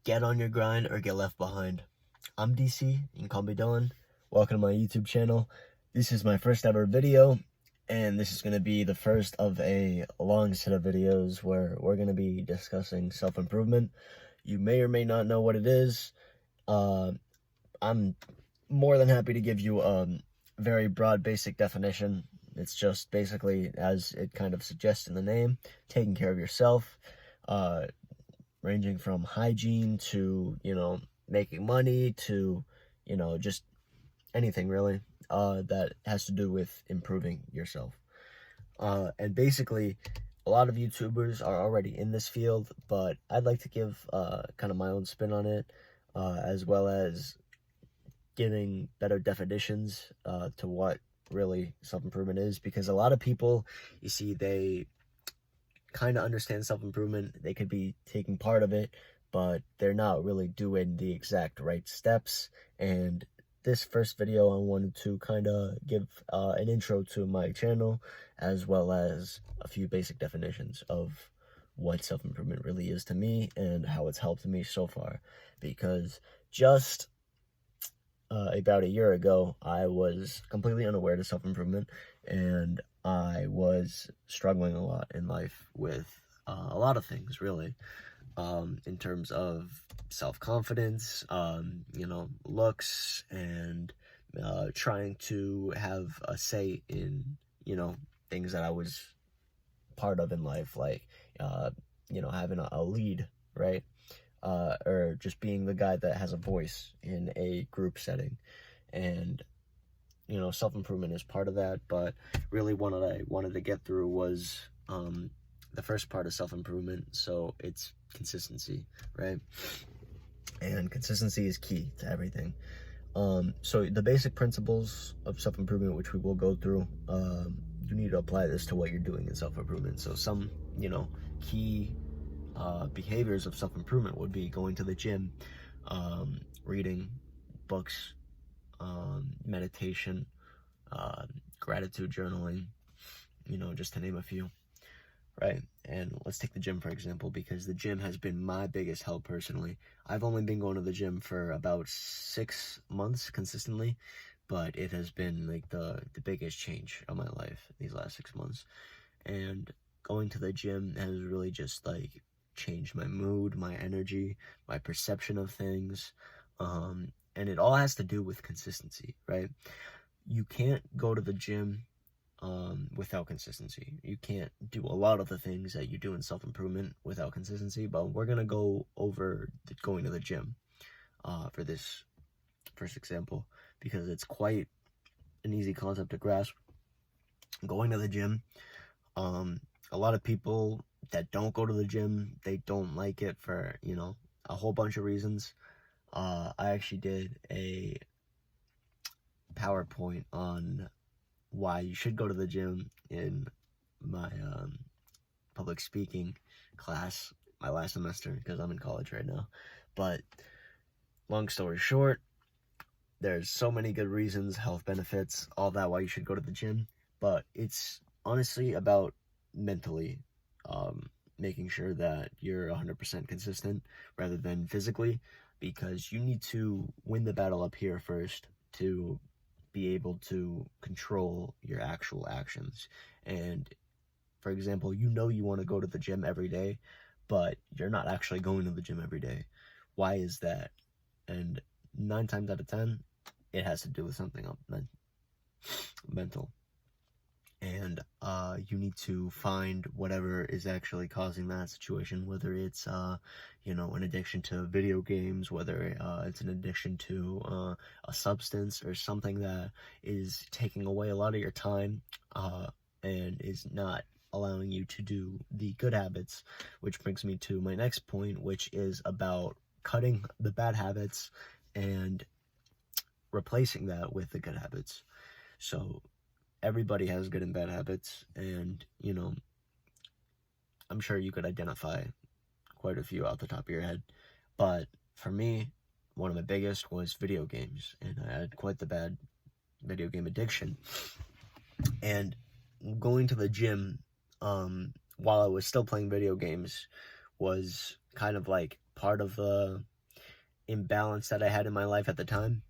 Get on your grind or get left behind. I'm DC, you can call me Dylan. Welcome to my YouTube channel. This is my first ever video, and this is going to be the first of a long set of videos where we're going to be discussing self-improvement. You may or may not know what it is. I'm more than happy to give you a very broad, basic definition. It's just basically, as it kind of suggests in the name, taking care of yourself, ranging from hygiene to, making money to, just anything really that has to do with improving yourself. And basically, a lot of YouTubers are already in this field, but I'd like to give kind of my own spin on it, as well as giving better definitions to what really self-improvement is, because a lot of people, you see, they kind of understand self-improvement, they could be taking part of it, but they're not really doing the exact right steps. And this first video, I wanted to kind of give an intro to my channel, as well as a few basic definitions of what self-improvement really is to me and how it's helped me so far. Because just about a year ago, I was completely unaware to self-improvement, and I was struggling a lot in life with a lot of things, really, in terms of self-confidence, looks, and trying to have a say in, things that I was part of in life, like, having a lead, right? Or just being the guy that has a voice in a group setting. And, self-improvement is part of that, but really what I wanted to get through was the first part of self-improvement, so it's consistency, right? And consistency is key to everything. So the basic principles of self-improvement, which we will go through, you need to apply this to what you're doing in self-improvement. So some, key behaviors of self-improvement would be going to the gym, reading books, meditation, gratitude journaling, just to name a few, right? And let's take the gym, for example, because the gym has been my biggest help personally. I've only been going to the gym for about 6 months consistently, but it has been like the biggest change of my life these last 6 months. And going to the gym has really just like changed my mood, my energy, my perception of things, and it all has to do with consistency, right? You can't go to the gym without consistency. You can't do a lot of the things that you do in self-improvement without consistency, but we're gonna go over going to the gym for this first example, because it's quite an easy concept to grasp. Going to the gym, a lot of people that don't go to the gym, they don't like it for, a whole bunch of reasons. I actually did a PowerPoint on why you should go to the gym in my public speaking class, my last semester, because I'm in college right now. But long story short, there's so many good reasons, health benefits, all that, why you should go to the gym. But it's honestly about mentally making sure that you're 100% consistent rather than physically, because you need to win the battle up here first to be able to control your actual actions. And for example, you want to go to the gym every day, but you're not actually going to the gym every day. Why is that? And 9 times out of 10, it has to do with something mental. And you need to find whatever is actually causing that situation, whether it's an addiction to video games, whether it's an addiction to a substance or something that is taking away a lot of your time and is not allowing you to do the good habits, which brings me to my next point, which is about cutting the bad habits and replacing that with the good habits. So everybody has good and bad habits, and I'm sure you could identify quite a few off the top of your head, but for me, one of my biggest was video games, and I had quite the bad video game addiction. And going to the gym while I was still playing video games was kind of like part of the imbalance that I had in my life at the time.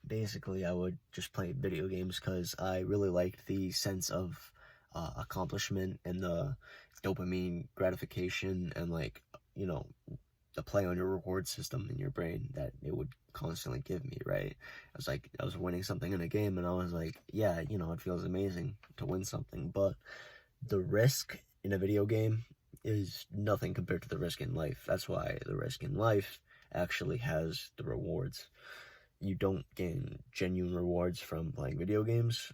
Basically, I would just play video games because I really liked the sense of accomplishment and the dopamine gratification and, like, you know, the play on your reward system in your brain that it would constantly give me, right? I was winning something in a game and I was like, yeah, you know, it feels amazing to win something, but the risk in a video game is nothing compared to the risk in life. That's why the risk in life actually has the rewards. You don't gain genuine rewards from playing video games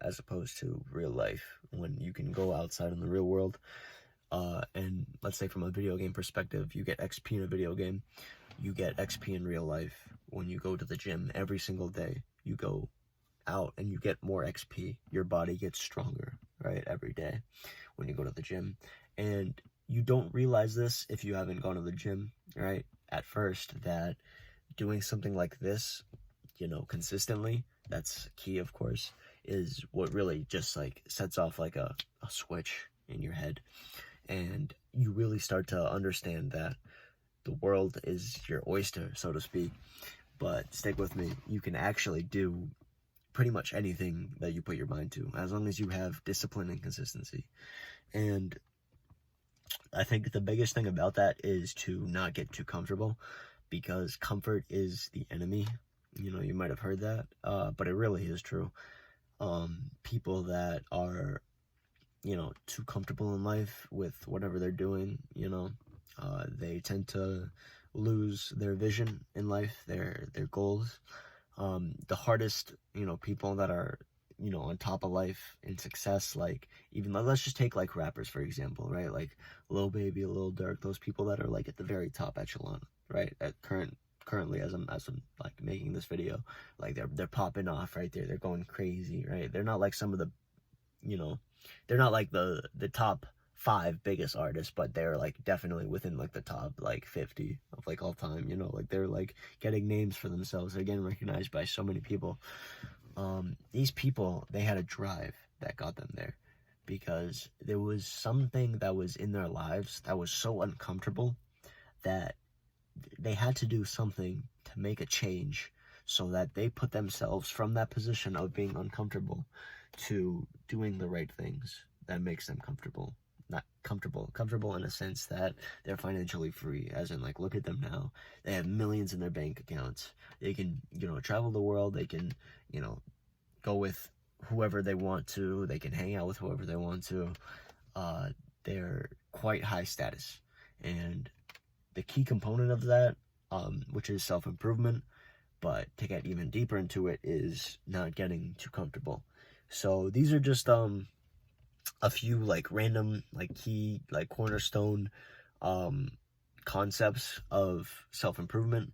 as opposed to real life, when you can go outside in the real world. And let's say from a video game perspective, you get XP in a video game, you get XP in real life. When you go to the gym every single day, you go out and you get more XP. Your body gets stronger, right, every day when you go to the gym. And you don't realize this if you haven't gone to the gym, right, at first, that doing something like this, you know, consistently, that's key, of course, is what really just like sets off like a switch in your head. And you really start to understand that the world is your oyster, so to speak. But stick with me, you can actually do pretty much anything that you put your mind to, as long as you have discipline and consistency. And I think the biggest thing about that is to not get too comfortable, because comfort is the enemy. You know, you might have heard that, but it really is true. People that are, you know, too comfortable in life with whatever they're doing, you know, they tend to lose their vision in life, their goals. The hardest, you know, people that are, you know, on top of life in success, like, even, let's just take like rappers, for example, right? Like Lil Baby, Lil Durk, those people that are like at the very top echelon, right? At currently as I'm like making this video, like they're popping off right there. They're going crazy, right? They're not like some of the, you know, they're not like the top 5 biggest artists, but they're like definitely within like the top like 50 of like all time, you know, like they're like getting names for themselves. They're getting recognized by so many people. These people, they had a drive that got them there, because there was something that was in their lives that was so uncomfortable that they had to do something to make a change, so that they put themselves from that position of being uncomfortable to doing the right things that makes them comfortable. Not comfortable in a sense that they're financially free, as in, like, look at them now. They have millions in their bank accounts. They can, you know, travel the world. They can, you know, go with whoever they want to. They can hang out with whoever they want to. They're quite high status. And the key component of that, which is self-improvement, but to get even deeper into it, is not getting too comfortable. So these are just a few like random, like key, like cornerstone concepts of self-improvement.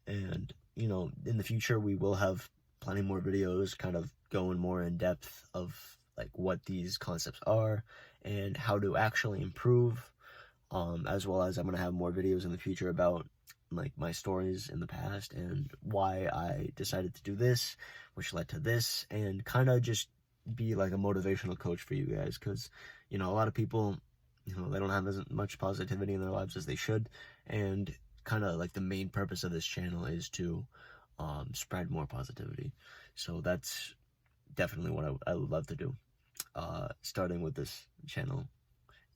And, you know, in the future we will have plenty more videos kind of going more in depth of like what these concepts are and how to actually improve, as well as I'm going to have more videos in the future about like my stories in the past and why I decided to do this, which led to this, and kind of just be like a motivational coach for you guys, because, you know, a lot of people, you know, they don't have as much positivity in their lives as they should, and kind of like the main purpose of this channel is to spread more positivity. So that's definitely what I would love to do, starting with this channel.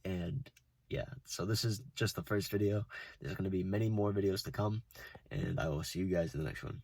And yeah, so this is just the first video. There's going to be many more videos to come, and I will see you guys in the next one.